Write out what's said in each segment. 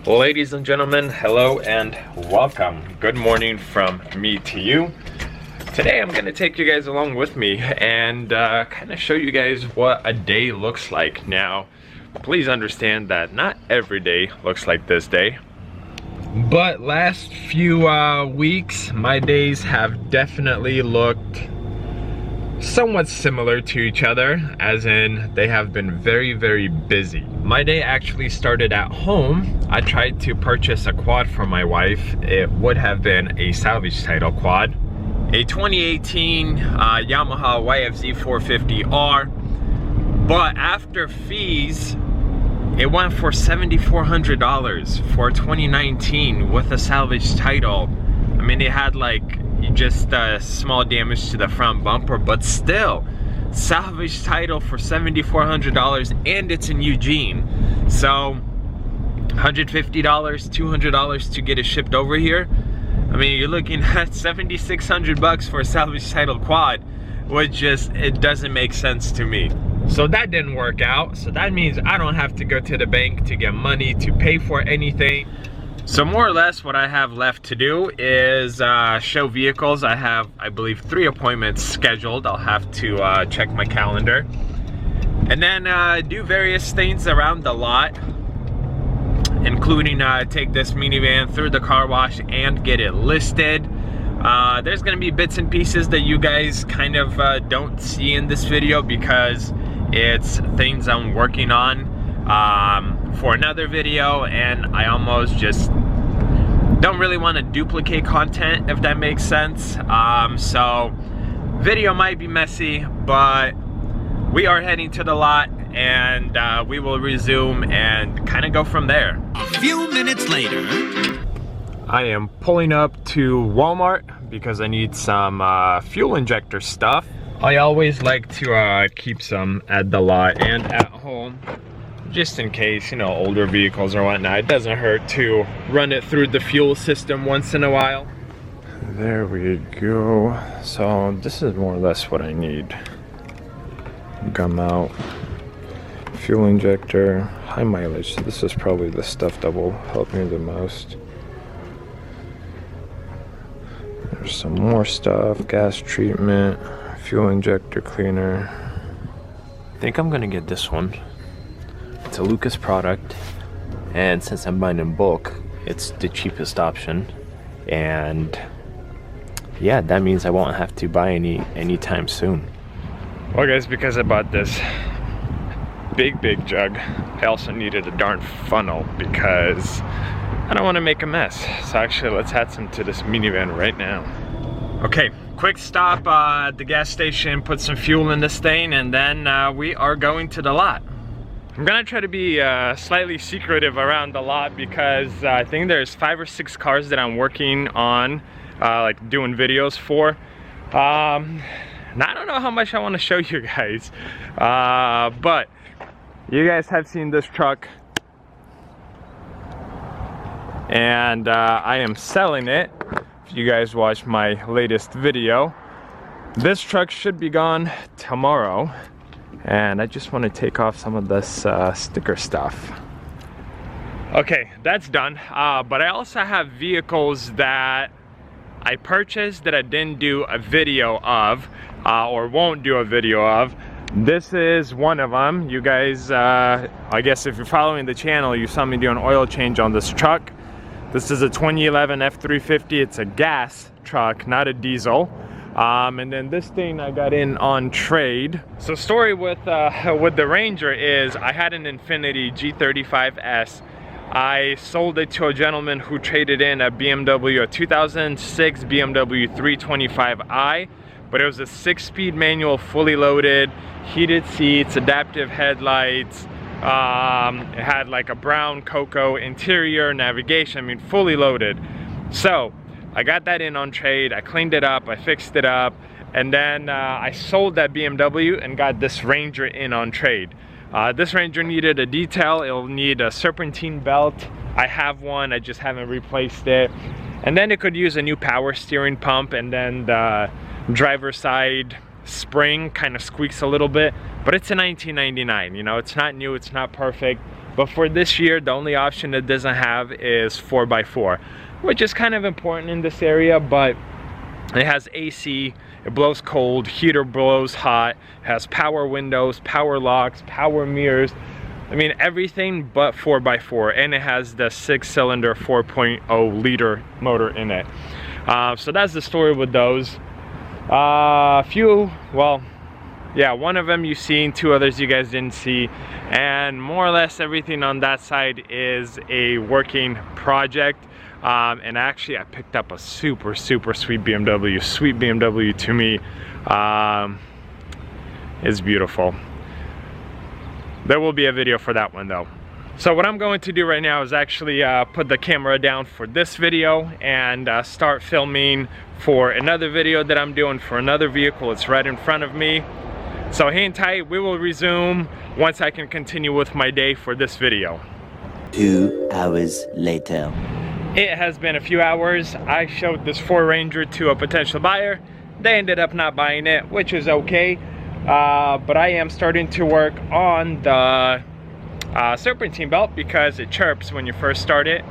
Ladies and gentlemen, hello and welcome. Good morning from me to you. Today I'm going to take you guys along with me and kind of show you guys what a day looks like. Now, please understand that not every day looks like this day. But last few weeks, my days have definitely looked somewhat similar to each other, as in they have been very busy. My day actually started at home. I tried to purchase a quad for my wife. It would have been a salvage title quad, a 2018 Yamaha YFZ 450R, but after fees it went for $7,400 for 2019 with a salvage title. I mean, it had like just small damage to the front bumper, but still salvage title for $7,400, and it's in Eugene. So $150, $200 to get it shipped over here. I mean, you're looking at $7,600 for a salvage title quad, which just, it doesn't make sense to me. So that didn't work out. So that means I don't have to go to the bank to get money to pay for anything. So more or less what I have left to do is show vehicles. I have, I believe, 3 appointments scheduled. I'll have to check my calendar. And then do various things around the lot, including take this minivan through the car wash and get it listed. There's gonna be bits and pieces that you guys kind of don't see in this video because it's things I'm working on for another video, and I almost just don't really want to duplicate content, if that makes sense. So video might be messy, but we are heading to the lot, and we will resume and kind of go from there. A few minutes later, I am pulling up to Walmart because I need some fuel injector stuff. I always like to keep some at the lot and at home, just in case, you know, older vehicles or whatnot. It doesn't hurt to run it through the fuel system once in a while. There we go. So this is more or less what I need. Gum out, fuel injector, high mileage. So this is probably the stuff that will help me the most. There's some more stuff, gas treatment, fuel injector cleaner. I think I'm gonna get this one. It's a Lucas product, and since I'm buying in bulk, it's the cheapest option. And yeah, that means I won't have to buy any anytime soon. Well guys, because I bought this big jug, I also needed a darn funnel because I don't want to make a mess. So actually, let's add some to this minivan right now. Okay, quick stop at the gas station, put some fuel in this thing, and then we are going to the lot. I'm gonna try to be slightly secretive around the lot because I think there's 5 or 6 cars that I'm working on, like doing videos for. And I don't know how much I want to show you guys, but you guys have seen this truck, and I am selling it. If you guys watch my latest video, this truck should be gone tomorrow, and I just want to take off some of this sticker stuff. Okay, that's done, but I also have vehicles that I purchased that I didn't do a video of, or won't do a video of. This is one of them. You guys, I guess if you're following the channel, you saw me do an oil change on this truck. This is a 2011 F350. It's a gas truck, not a diesel. And then this thing I got in on trade. So story with the Ranger is I had an Infiniti G35S. I sold it to a gentleman who traded in a BMW, a 2006 BMW 325i, but it was a 6-speed manual, fully loaded, heated seats, adaptive headlights. It had like a brown cocoa interior, navigation, I mean, fully loaded. So I got that in on trade, I cleaned it up, I fixed it up, and then I sold that BMW and got this Ranger in on trade. This Ranger needed a detail. It'll need a serpentine belt. I have one, I just haven't replaced it. And then it could use a new power steering pump, and then the driver's side spring kind of squeaks a little bit, but it's a 1999, you know, it's not new, it's not perfect. But for this year, the only option it doesn't have is 4x4, which is kind of important in this area, but it has AC, it blows cold, heater blows hot, has power windows, power locks, power mirrors. I mean, everything but 4x4, and it has the 6-cylinder 4.0 liter motor in it. So that's the story with those. One of them you've seen, 2 others you guys didn't see, and more or less everything on that side is a working project. And actually I picked up a super sweet BMW to me. It's beautiful. There will be a video for that one though. So what I'm going to do right now is actually put the camera down for this video and start filming for another video that I'm doing for another vehicle. It's right in front of me. So hang tight, we will resume once I can continue with my day for this video. 2 hours later. It has been a few hours. I showed this Ford Ranger to a potential buyer. They ended up not buying it, which is okay. But I am starting to work on the serpentine belt because it chirps when you first start it.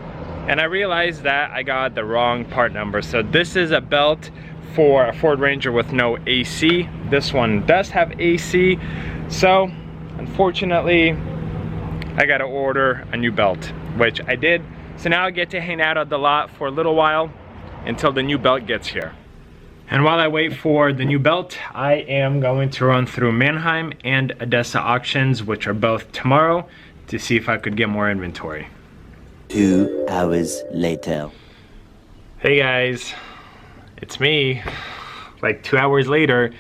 And I realized that I got the wrong part number. So this is a belt for a Ford Ranger with no AC. This one does have AC. So unfortunately, I gotta order a new belt, which I did. So now I get to hang out at the lot for a little while until the new belt gets here. And while I wait for the new belt, I am going to run through Manheim and Odessa auctions, which are both tomorrow, to see if I could get more inventory. 2 hours later. Hey guys, it's me. Like 2 hours later.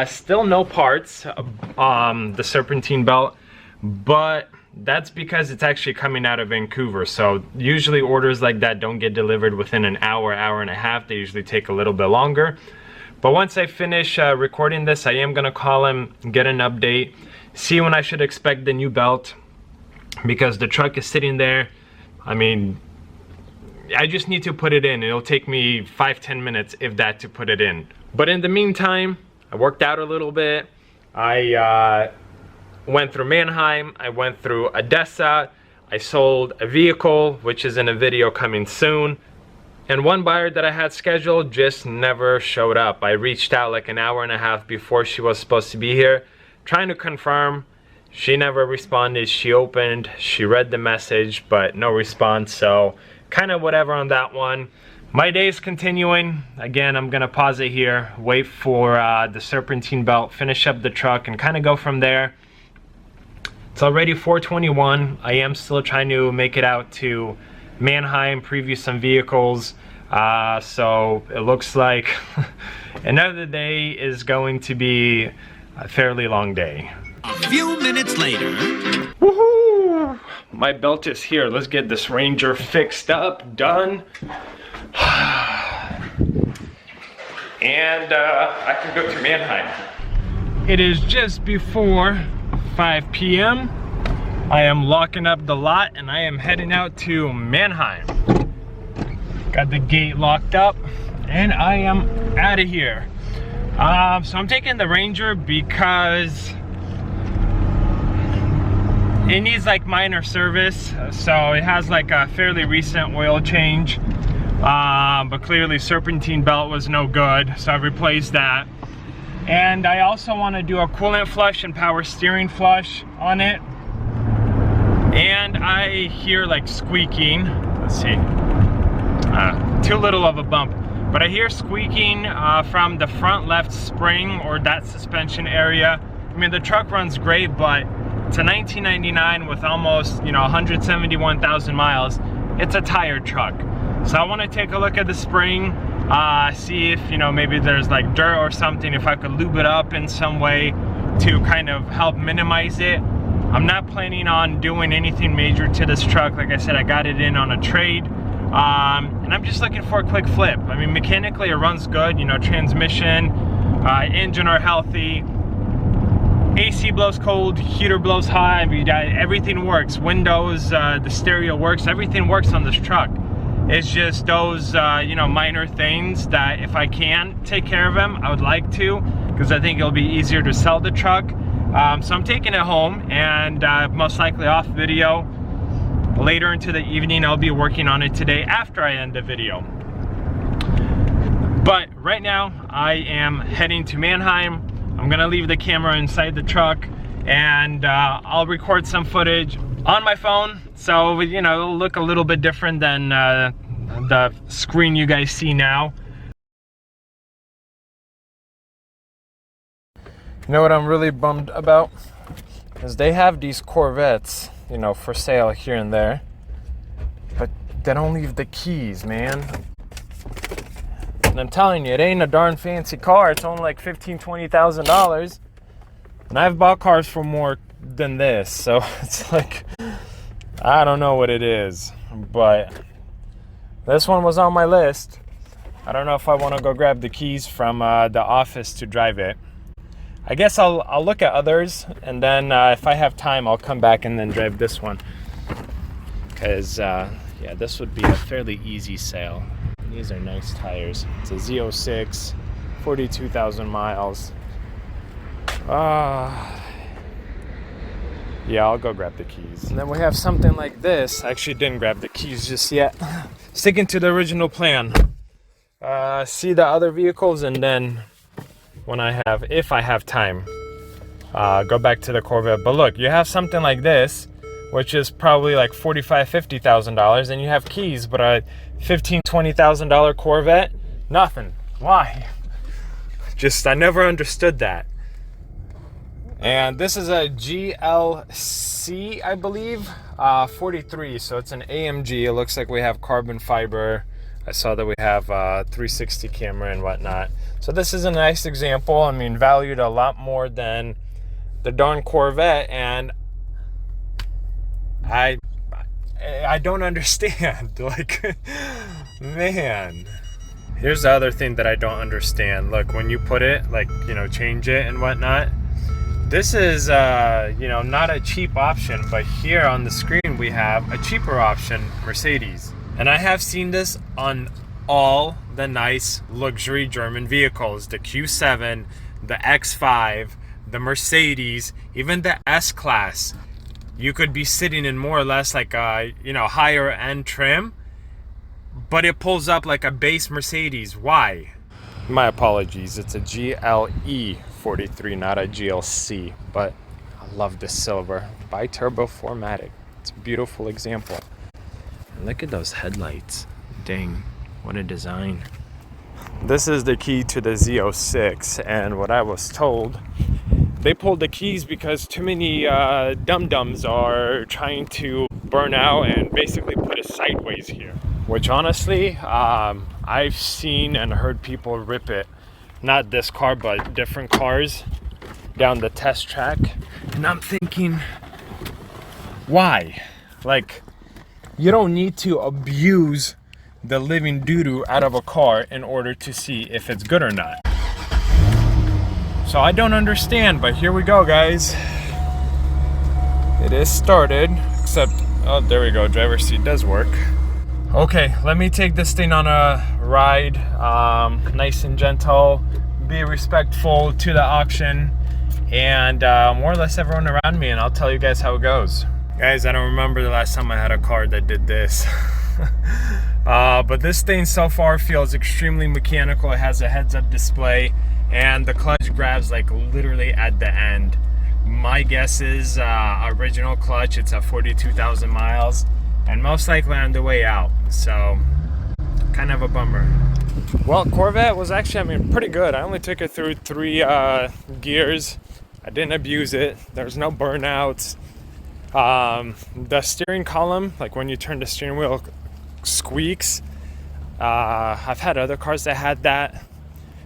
Still no parts, the serpentine belt, but that's because it's actually coming out of Vancouver. So usually orders like that don't get delivered within an hour, hour and a half. They usually take a little bit longer. But once I finish recording this, I am gonna call him, get an update, see when I should expect the new belt, because the truck is sitting there. I mean, I just need to put it in. It'll take me 5-10 minutes, if that, to put it in. But in the meantime, I worked out a little bit. I went through Manheim, I went through Odessa, I sold a vehicle, which is in a video coming soon, and one buyer that I had scheduled just never showed up. I reached out like an hour and a half before she was supposed to be here, trying to confirm. She never responded. She opened, she read the message, but no response, so kind of whatever on that one. My day is continuing. Again, I'm gonna pause it here, wait for the serpentine belt, finish up the truck, and kind of go from there. It's already 4:21. I am still trying to make it out to Manheim, preview some vehicles. So it looks like another day is going to be a fairly long day. A few minutes later. Woohoo! My belt is here. Let's get this Ranger fixed up, done. And I can go to Manheim. It is just before 5 p.m. I am locking up the lot and I am heading out to Manheim. Got the gate locked up and I am out of here. So I'm taking the Ranger because it needs like minor service. So it has like a fairly recent oil change, but clearly serpentine belt was no good, so I replaced that. And I also want to do a coolant flush and power steering flush on it. And I hear like squeaking. Let's see. Too little of a bump. But I hear squeaking from the front left spring or that suspension area. I mean, the truck runs great, but it's a 1999 with almost, 171,000 miles. It's a tired truck. So I want to take a look at the spring. See if maybe there's like dirt or something, if I could lube it up in some way to kind of help minimize it. I'm not planning on doing anything major to this truck. Like I said, I got it in on a trade, and I'm just looking for a quick flip. I mean, mechanically it runs good, transmission, engine are healthy, AC blows cold, heater blows hot. I mean, everything works. Windows, the stereo works, everything works on this truck. It's just those, minor things that if I can take care of them, I would like to, because I think it'll be easier to sell the truck. So I'm taking it home and most likely off video. later into the evening. I'll be working on it today after I end the video. But right now I am heading to Mannheim. I'm gonna leave the camera inside the truck, and I'll record some footage on my phone, so you know, it'll look a little bit different than the screen you guys see now. You know what I'm really bummed about? Is they have these Corvettes, you know, for sale here and there, but they don't leave the keys, man. And I'm telling you, it ain't a darn fancy car. It's only like $15,000-$20,000. And I've bought cars for more than this, so it's like, I don't know what it is, but this one was on my list. I don't know if I want to go grab the keys from the office to drive it. I guess I'll look at others, and then if I have time, I'll come back and then drive this one. Because, yeah, this would be a fairly easy sale. These are nice tires. It's a Z06, 42,000 miles. Yeah, I'll go grab the keys. And then we have something like this. I actually didn't grab the keys just yet. Sticking to the original plan. See the other vehicles, and then when if I have time, go back to the Corvette. But look, you have something like this, which is probably like $45,000-$50,000, and you have keys, but a $15,000-$20,000 Corvette, nothing. Why? Just, I never understood that. And this is a GLC, I believe, 43, so it's an AMG. It looks like we have carbon fiber. I saw that we have 360 camera and whatnot. So this is a nice example. I mean, valued a lot more than the darn Corvette, and I don't understand. Like, man. Here's the other thing that I don't understand. Look, when you put it, like, you know, change it and whatnot, this is, you know, not a cheap option, but here on the screen we have a cheaper option, Mercedes. And I have seen this on all the nice luxury German vehicles, the Q7, the X5, the Mercedes, even the S-Class. You could be sitting in more or less like a, you know, higher end trim, but it pulls up like a base Mercedes. Why? My apologies, it's a GLE 43, not a GLC, but I love this silver bi-turbo 4MATIC. It's a beautiful example. And look at those headlights. Dang, what a design. This is the key to the Z06, and what I was told, they pulled the keys because too many dum-dums are trying to burn out and basically put it sideways here. Which honestly, I've seen and heard people rip it, not this car, but different cars down the test track. And I'm thinking, why? Like, you don't need to abuse the living doo-doo out of a car in order to see if it's good or not. So I don't understand, but here we go, guys. It is started, except, oh, there we go, driver's seat does work. Okay, let me take this thing on a ride, nice and gentle, be respectful to the auction, and more or less everyone around me, and I'll tell you guys how it goes. Guys, I don't remember the last time I had a car that did this. But this thing so far feels extremely mechanical. It has a heads-up display, and the clutch grabs like literally at the end. My guess is original clutch, it's at 42,000 miles, and most likely on the way out, so kind of a bummer. Well, Corvette was actually, I mean, pretty good. I only took it through 3 gears. I didn't abuse it. There's no burnouts. The steering column, like when you turn the steering wheel, squeaks. I've had other cars that had that.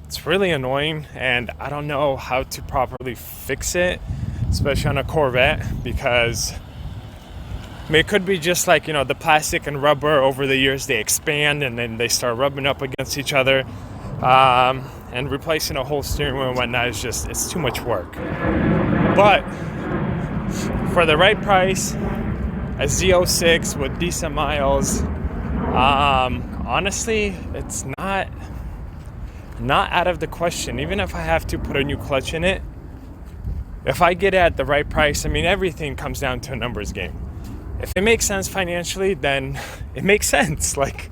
It's really annoying, and I don't know how to properly fix it, especially on a Corvette, because I mean, it could be just like, you know, the plastic and rubber over the years, they expand and then they start rubbing up against each other. And replacing a whole steering wheel and whatnot is just, it's too much work. But for the right price, a Z06 with decent miles, honestly, it's not out of the question. Even if I have to put a new clutch in it, if I get it at the right price, I mean, everything comes down to a numbers game. if it makes sense financially, then it makes sense. Like,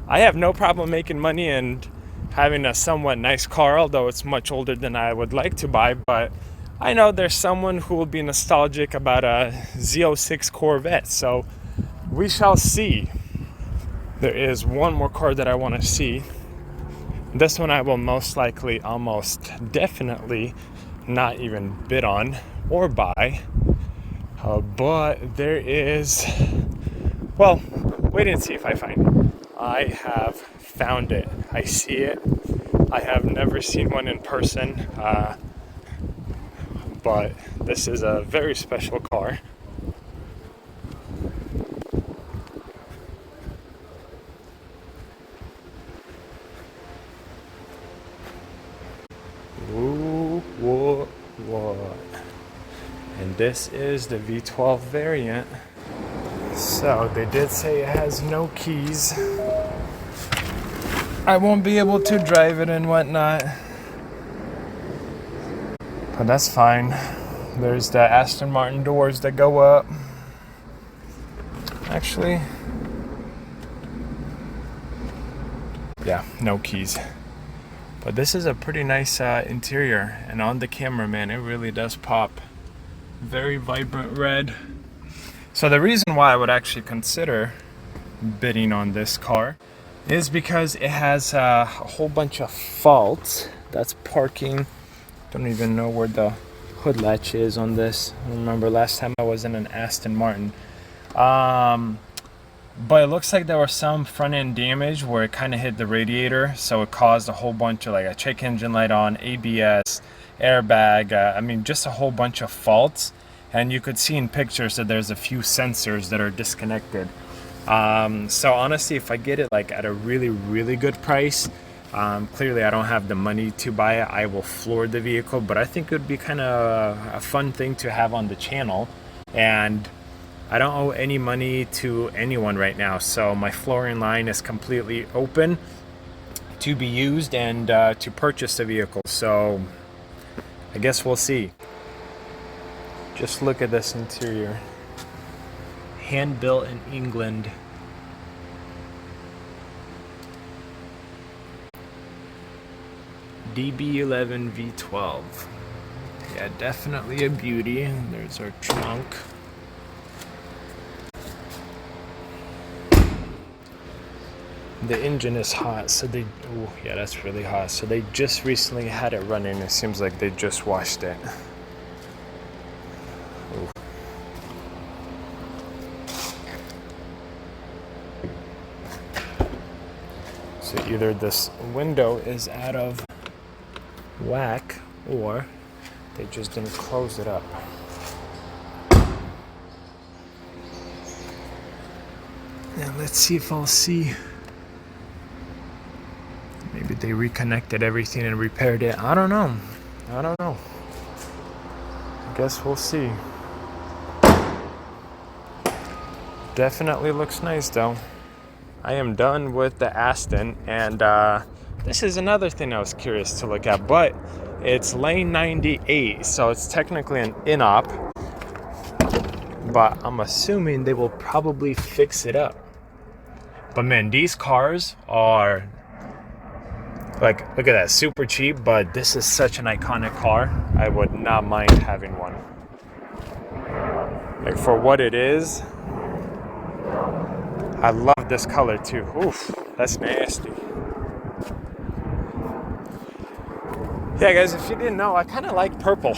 I have no problem making money and having a somewhat nice car, although it's much older than I would like to buy. But I know there's someone who will be nostalgic about a Z06 Corvette, so we shall see. There is one more car that I want to see. This one I will most likely, almost definitely not even bid on or buy. But there is, well, wait and see if I find it. I have found it. I see it. I have never seen one in person, but this is a very special car. Ooh, what? And this is the V12 variant. So they did say it has no keys. I won't be able to drive it and whatnot, but that's fine. There's the Aston Martin doors that go up. Actually, yeah, no keys. But this is a pretty nice interior, and on the camera, man, it really does pop. Very vibrant red. So the reason why I would actually consider bidding on this car is because it has a whole bunch of faults. That's parking. Don't even know where the hood latch is on this. I remember last time I was in an Aston Martin. But it looks like there was some front end damage where it kind of hit the radiator, so it caused a whole bunch of, like, a check engine light on, ABS, airbag, I mean, just a whole bunch of faults. And you could see in pictures that there's a few sensors that are disconnected. So honestly, if I get it like at a really, really good price, clearly I don't have the money to buy it, I will floor the vehicle, but I think it would be kind of a fun thing to have on the channel. And I don't owe any money to anyone right now, so my flooring line is completely open to be used and to purchase the vehicle. So I guess we'll see. Just look at this interior. Hand built in England. DB11 V12. Yeah, definitely a beauty. There's our trunk. The engine is hot, so they, oh yeah, that's really hot. So they just recently had it running. It seems like they just washed it. Ooh. So either this window is out of whack or they just didn't close it up. Now let's see if I'll see. Maybe they reconnected everything and repaired it. I don't know. I guess we'll see. Definitely looks nice though. I am done with the Aston, and this is another thing I was curious to look at, but it's lane 98, so it's technically an in-op, but I'm assuming they will probably fix it up. But man, these cars are, like, look at that, super cheap, but this is such an iconic car. I would not mind having one. Like, for what it is, I love this color too. Oof, that's nasty. Yeah, guys, if you didn't know, I kind of like purple.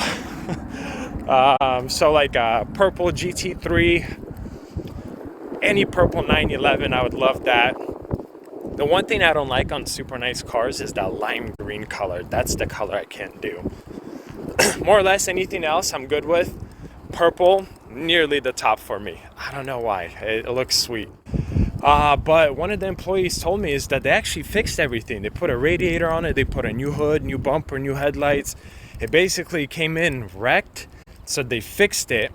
So like purple GT3, any purple 911, I would love that. The one thing I don't like on super nice cars is that lime green color. That's the color I can't do. More or less anything else I'm good with. Purple, nearly the top for me. I don't know why. It looks sweet. But one of the employees told me is that they actually fixed everything. They put a radiator on it. They put a new hood, new bumper, new headlights. It basically came in wrecked. So they fixed it.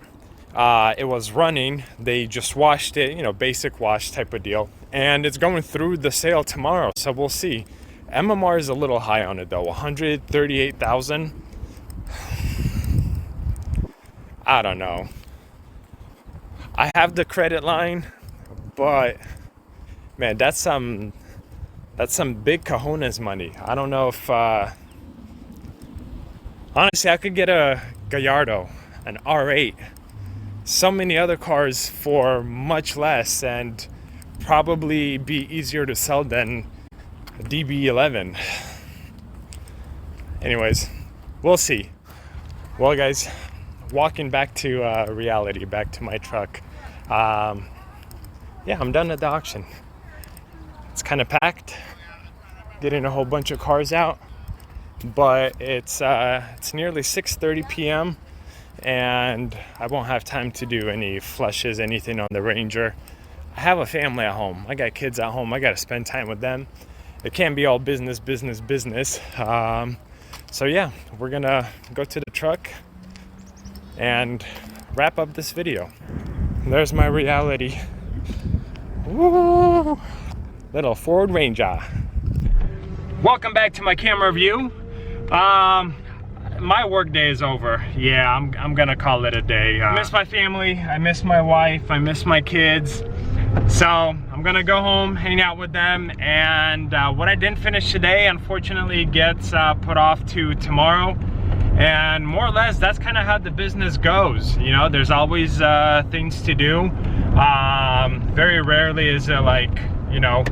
It was running. They just washed it, you know, basic wash type of deal. And it's going through the sale tomorrow. So we'll see. MMR is a little high on it though. 138,000. I don't know. I have the credit line, but man, that's some big cojones money. I don't know if honestly I could get a Gallardo, an R8, so many other cars for much less, and probably be easier to sell than a DB11. Anyways, we'll see. Well guys, walking back to reality, back to my truck. Yeah, I'm done at the auction. It's kind of packed, getting a whole bunch of cars out, but it's nearly 6:30 p.m. and I won't have time to do any flushes, anything on the Ranger. I have a family at home. I got kids at home. I got to spend time with them. It can't be all business. So yeah, we're gonna go to the truck and wrap up this video. There's my reality. Woo! Little Ford Ranger. Welcome back to my camera view. My work day is over. Yeah, I'm gonna call it a day. I miss my family, I miss my wife, I miss my kids. So I'm gonna go home, hang out with them, and what I didn't finish today unfortunately gets put off to tomorrow. And more or less that's kind of how the business goes. You know, there's always things to do. Very rarely is it like, you know,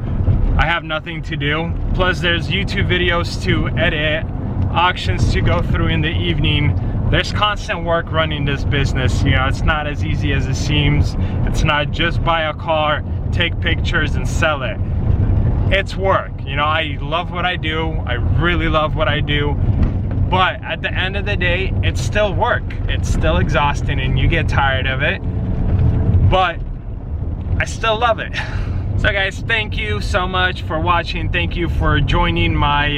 I have nothing to do. Plus there's YouTube videos to edit, auctions to go through in the evening. There's constant work running this business. You know, it's not as easy as it seems. It's not just buy a car, take pictures and sell it. It's work. You know, I love what I do. I really love what I do. But at the end of the day, it's still work. It's still exhausting and you get tired of it. But I still love it. So guys, thank you so much for watching. Thank you for joining my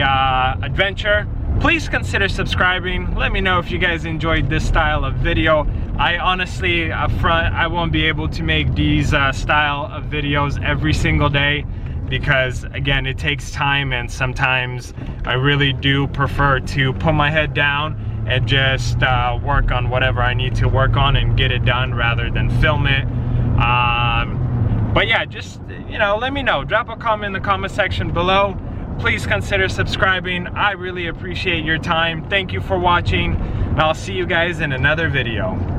adventure. Please consider subscribing. Let me know if you guys enjoyed this style of video. I honestly, upfront, I won't be able to make these style of videos every single day because again, it takes time and sometimes I really do prefer to put my head down and just work on whatever I need to work on and get it done rather than film it. But yeah, just, you know, let me know. Drop a comment in the comment section below. Please consider subscribing. I really appreciate your time. Thank you for watching, and I'll see you guys in another video.